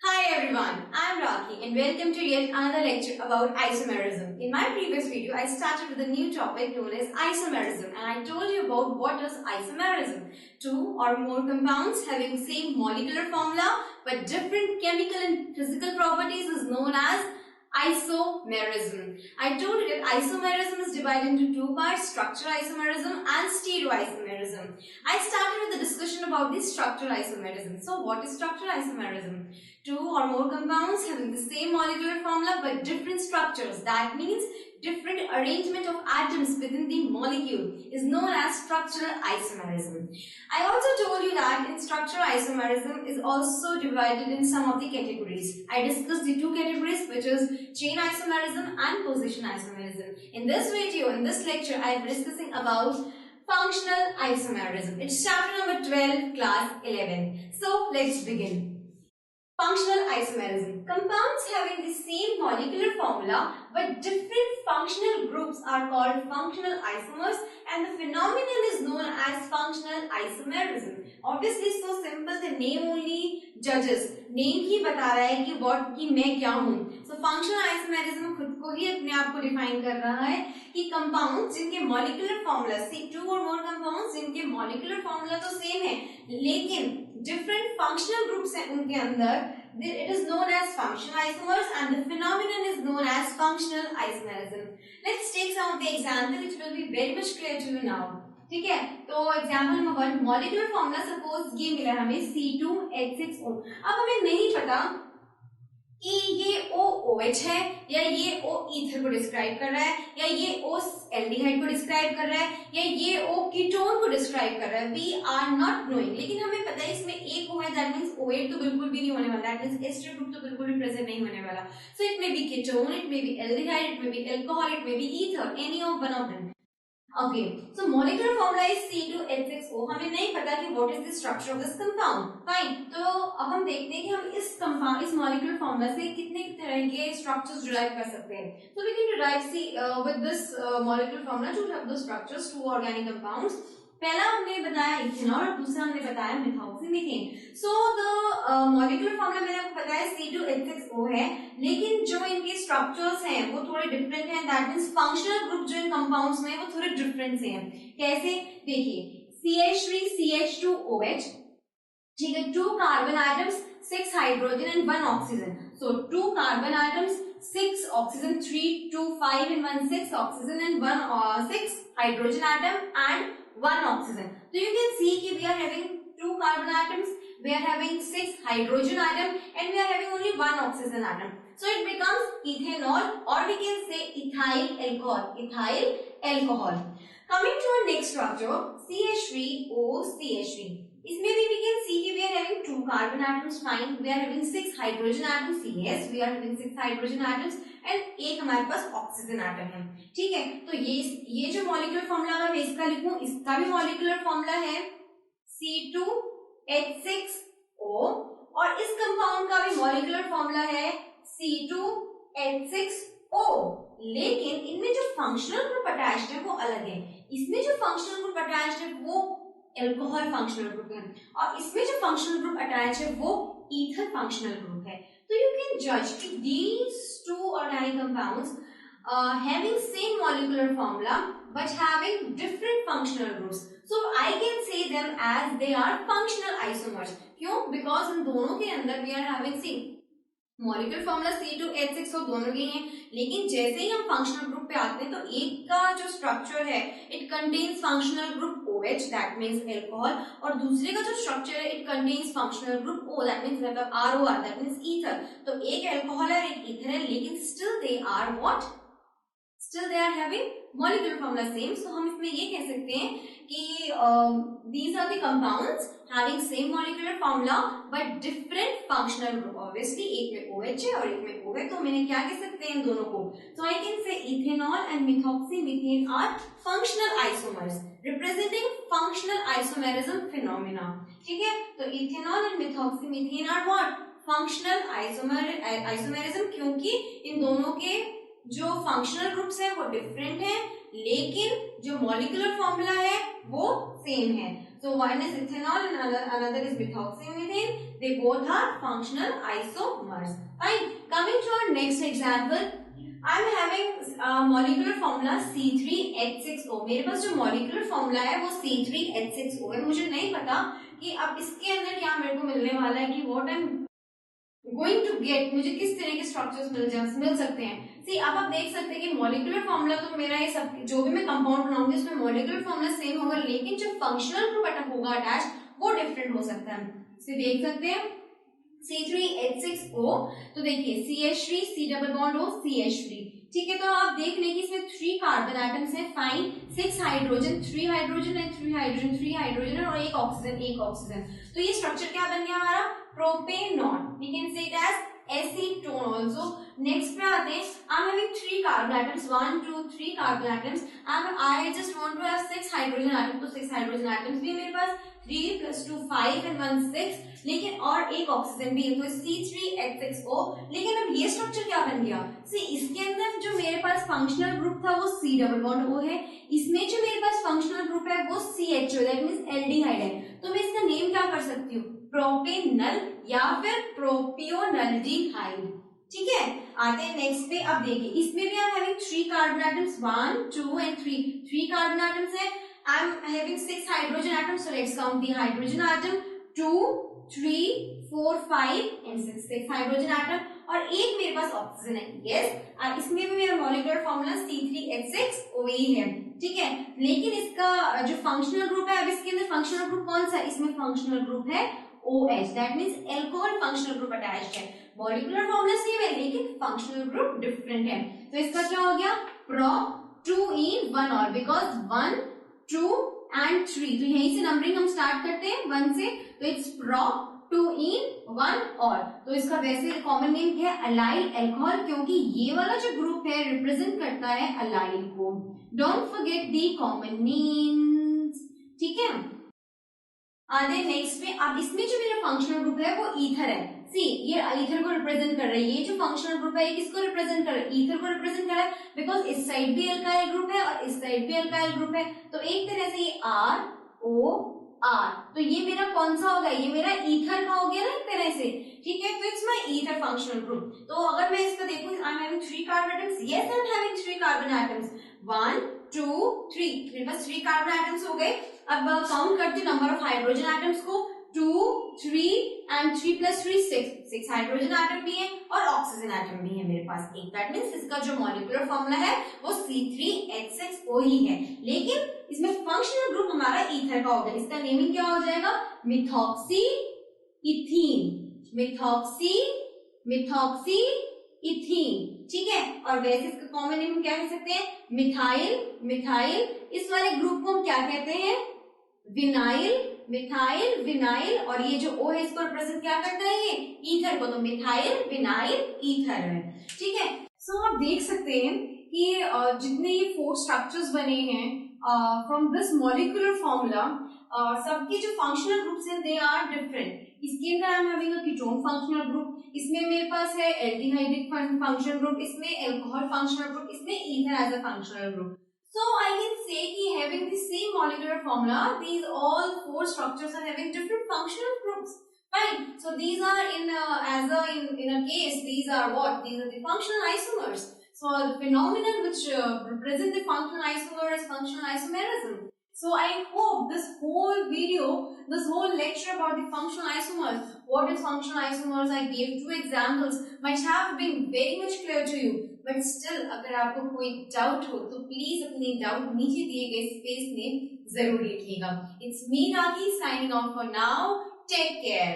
Hi everyone, I am Raki and welcome to yet another lecture about isomerism. In my previous video, I started with a new topic known as isomerism and I told you about what is isomerism. Two or more compounds having same molecular formula but different chemical and physical properties is known as isomerism. I told you that isomerism is divided into two parts, structural isomerism and stereoisomerism. I started with the discussion about the structural isomerism. So what is structural isomerism? Two or more compounds having the same molecular formula but different structures. That means different arrangement of atoms within the molecule is known as structural isomerism. I also told you that in structural isomerism is also divided in some of the categories. I discussed the two categories, which is chain isomerism and position isomerism. In this video, in this lecture, I am discussing about functional isomerism. It's chapter number 12, class 11. So let's begin. Functional isomerism. Compounds having the same molecular formula but different functional groups are called functional isomers and the phenomenon is known as functional isomerism. Obviously so simple, the name only judges. Name ही बता रहा है कि what कि मैं क्या हूँ. So functional isomerism खुद को ही अपने आप को define कर रहा है कि compounds जिनके molecular formula see two or more compounds जिनके molecular formula तो same है लेकिन different functional groups हैं उनके अंदर, it is known as functional isomers and the phenomenon is known as functional isomerism. Let's take some of the example which will be very much clear to you now. ठीक है, तो example number 1, molecular formula suppose ये मिला हमें C2H6O. अब हमें नहीं पता कि ये OOH है या ये O ईथर को डिस्क्राइब कर रहा है या ये O एल्डिहाइड को डिस्क्राइब कर रहा है या ये O कीटोन को डिस्क्राइब कर रहा है. वी आर नॉट नोइंग, लेकिन हमें पता है इसमें एक O है, दैट मींस OH तो बिल्कुल भी नहीं होने वाला, दैट मींस एस्टर ग्रुप तो बिल्कुल भी प्रेजेंट नहीं होने वाला. So it may be ketone, it may be aldehyde, it may be alcohol, it may be ether, any of one of them. Okay, so molecular formula is C2H6O. हमें नहीं पता कि what is the structure of this compound. Fine. तो अब हम देखते हैं कि हम इस compound, इस molecular formula से कितने तरह के structures derive कर सकते हैं. So we can derive with this molecular formula to have the structures two organic compounds. पहला हमने बताया इथेनॉल और दूसरा हमने बताया मिथॉक्सीमीथेन. सो द मॉलिक्यूलर फॉर्मूला मैंने आपको बताया C2H6O है, लेकिन जो इनके स्ट्रक्चर्स हैं वो थोड़े डिफरेंट हैं. दैट मींस फंक्शनल ग्रुप जो इन कंपाउंड्स में वो थोड़े डिफरेंट से हैं. कैसे? देखिए CH3CH2OH, ठीक है, 2 carbon atoms, 6 hydrogen and 1 oxygen. So 2 carbon atoms, 6 oxygen, 3, 2, 5 and 1, 6 oxygen and 1, 6 hydrogen atom and 1 oxygen. So you can see कि we are having 2 carbon atoms, we are having 6 hydrogen atom and we are having only 1 oxygen atom. So it becomes ethanol or we can say ethyl alcohol. Ethyl alcohol. Coming to our next structure, CH3OCH3. इसमें भी we can see कि we are having 2 carbon atoms, fine. We are having 6 hydrogen atoms, yes, we are having 6 hydrogen atoms and एक हमारे पास oxygen atom है. ठीक है, तो ये जो मॉलिक्यूलर फॉर्मूला अगर मैं इसका लिखूं, इसका भी मॉलिक्यूलर फॉर्मूला है C2H6O और इस कंपाउंड का भी मॉलिक्यूलर फॉर्मूला है C2H6O, लेकिन इनमें जो फंक्शनल ग्रुप अटैच्ड है वो अलग है. इसमें जो फंक्शनल ग्रुप अटैच्ड है वो एल्कोहल फंक्शनल ग्रुप है और इसमें जो फंक्शनल ग्रुप अटैच है वो ईथर फंक्शनल ग्रुप है. तो यू कैन जज कि these two organic compounds having same molecular formula but having different functional groups. So I can say them as they are functional isomers. क्यों? Because इन दोनों के अंदर we are having same molecular formula C2H6O दोनों के हैं, लेकिन जैसे ही हम फंक्शनल ग्रुप पे आते हैं तो एक का जो स्ट्रक्चर है it contains functional group OH, that means alcohol, और दूसरे का जो स्ट्रक्चर है it contains functional group O, that means मतलब ROR, दैट मींस ईथर. तो एक अल्कोहल है एक ईथर है, लेकिन still they are what, still they are having molecular formula same. So हम इसमें ये कह सकते हैं कि these are the compounds having same molecular formula but different functional group. Obviously एक में OH है और एक में O है, तो मैंने क्या कह सकते हैं इन दोनों को. So I can say ethanol and methoxymethane are functional isomers representing functional isomerism phenomena. ठीक है, तो ethanol and methoxymethane are what? Functional isomerism, क्योंकि इन दोनों के जो फंक्शनल ग्रुप्स हैं वो डिफरेंट हैं लेकिन जो मॉलिक्यूलर फॉर्मूला है वो सेम है. So one is ethanol and another is methoxymethane. They both are functional isomers. Fine. Coming to our next example, I am having molecular formula C3H6O. मेरे पास जो molecular formula है वो C3H6O है. मुझे नहीं पता कि अब इसके अंदर क्या मेरे को मिलने वाला है, कि what I'm going to get, मुझे किस तरह के स्ट्रक्चर्स मिल सकते हैं. सी अब आप देख सकते हैं कि मॉलिक्यूलर फॉर्मूला तो मेरा ये सब जो भी मैं कंपाउंड बनाऊंगी उसमें मॉलिक्यूलर फॉर्मूला सेम होगा, लेकिन जो फंक्शनल ग्रुप अटैक होगा अटैच वो डिफरेंट हो सकता है. सी देख सकते हैं C3H6O, तो देखिए CH3 C double bond O CH3. ठीक है, तो आप देख लें कि इसमें 3 कार्बन एटम्स हैं. Fine. 6 hydrogen, 3 hydrogen and 3 hydrogen, 3 hydrogen और एक ऑक्सीजन. तो ये स्ट्रक्चर क्या बन गया हमारा? Propanone. We can say it as acetone also. Next पे आते हैं. I am having 3 carbon atoms, 1 2 3 carbon atoms and I just want to have 6 hydrogen atoms. तो 6 हाइड्रोजन एटम्स भी मेरे पास 3 + 2 5 एंड 1 6, लेकिन और एक ऑक्सीजन भी है, तो C3H6O. लेकिन अब ये स्ट्रक्चर क्या बन गया? सी इसके अंदर जो मेरे पास फंक्शनल ग्रुप था वो C डबल बॉन्ड O है. इसमें जो मेरे पास फंक्शनल ग्रुप है वो CHO, दैट मींस एल्डिहाइड है. तो मैं इसका नेम क्या कर सकती हूँ? प्रोपेनल या फिर प्रोपियोनल्डिहाइड. ठीक है, आते हैं नेक्स्ट पे. अब देखिए इसमें भी हम having 3 carbon atoms, 1 2 and 3 carbon atoms है. I am having 6 hydrogen atoms, so let's count the hydrogen atom. 2 3 4 5 and 6 hydrogen atom और एक मेरे पास ऑक्सीजन है. यस, इसमें भी मेरा मॉलिक्यूलर फॉर्मूला C3H6O है. ठीक है, लेकिन इसका जो फंक्शनल ग्रुप है, अब इसके अंदर फंक्शनल ग्रुप कौन सा है? इसमें फंक्शनल ग्रुप है OH, that means alcohol functional group attached है. मॉलिक्यूलर फॉर्मूला सेम है लेकिन फंक्शनल ग्रुप डिफरेंट है. तो इसका क्या हो गया? प्रो 2 in 1 और, बिकॉज 1 2 एंड 3. तो यहीं से नंबरिंग हम स्टार्ट करते हैं 1 से. तो इट्स प्रो 2 in 1 और. तो इसका वैसे कॉमन नेम क्या है? अलाइल अल्कोहल, क्योंकि ये वाला जो ग्रुप है रिप्रेजेंट करता है अलाइल को. Don't forget the common names. ठीक है, आगे नेक्स्ट में. अब इसमें जो मेरा फंक्शनल ग्रुप है वो ईथर है. सी ये ईथर को रिप्रेजेंट कर रहा है. ये जो फंक्शनल ग्रुप है ये किसको रिप्रेजेंट कर रहा है? ईथर को रिप्रेजेंट कर रहा है, बिकॉज इस साइड भी अल्काइल ग्रुप है और इस साइड भी अल्काइल ग्रुप है. तो एक तरह से ये ROR, तो ये मेरा कौन सा होगा? ये मेरा ईथर का हो गया ना एक तरह से. ठीक है, तो it's my ether functional group. तो अगर मैं इसका देखूं, आई am having 3 carbon atoms. Yes, I am having 3 carbon atoms. 1 2 3, मेरे पास 3 कार्बन एटम्स हो गए. अब काउंट करती हूँ नंबर ऑफ हाइड्रोजन एटम्स को. 2 3 एंड 3 + 3 6 हाइड्रोजन एटम भी है और ऑक्सीजन एटम भी है मेरे पास एक. दैट मींस इसका जो मॉलिक्यूलर फॉर्मूला है वो C3H6O ही है, लेकिन इसमें फंक्शनल ग्रुप हमारा ईथर का होगा. इसका नेमिंग क्या हो जाएगा? Methoxy ethene. Methoxy ethene. ठीक है, और वैसे इसका कॉमन नेम क्या कह सकते हैं? मिथाइल. इस वाले ग्रुप को हम क्या कहते हैं? मिथाइल. और ये जो O है इसको रिप्रेजेंट क्या करता है? ये ईथर को. तो मिथाइल विनाइल ईथर है. ठीक है, सो आप देख सकते हैं कि जितने ये 4 स्ट्रक्चर्स बने हैं फ्रॉम दिस मॉलिक्यूलर फॉर्मूला, सबके जो फंक्शनल ग्रुप्स हैं दे आर डिफरेंट. इसके अंदर I am having a ketone functional group, इसमें मेरे पास है एल्डिहाइडिक फंक्शनल ग्रुप, इसमें अल्कोहल फंक्शनल ग्रुप, इसमें ether as a functional group. So I can say कि having the same molecular formula, these all 4 structures are having different functional groups. Fine. So these are in a case, these are what? These are the functional isomers. So the phenomenon which represent the functional isomer is functional isomerism. So I hope this whole video, this whole lecture about the functional isomers, what is functional isomers, I gave 2 examples, might have been very much clear to you. But still अगर आपको कोई doubt हो तो please अपनी doubt नीचे दिए गए space में जरूर लिखिएगा. It's me Rakhi signing off for now. Take care.